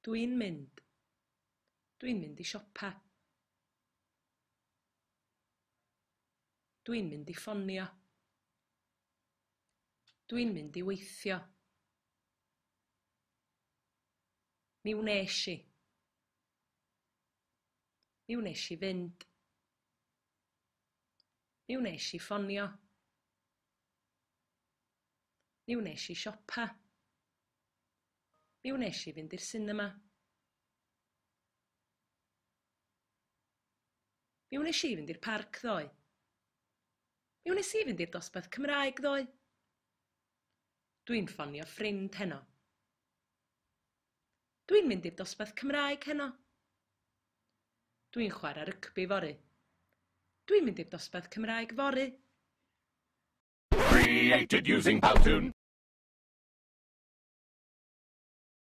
Dwi'n mynd. Dwi'n mynd i siopa. Dwi'n mynd i ffonio. Dwi'n mynd i weithio. Mi wnes i. Mi wnes i fynd. Mi wnes i ffonio. Mi wnes i siopa. Mi wnes i fynd i'r sinema. Mi wnes i fynd i'r parc ddoe. Mi wnes i fynd i'r dosbarth Cymraeg ddoe. Dwi'n ffonio ffrind heno. Dwi'n mynd i'r dosbarth Cymraeg heno. Dwi'n chwarae rygbi fory. Dwi'n mynd i'r dosbarth Cymraeg fory. Created using Powtoon.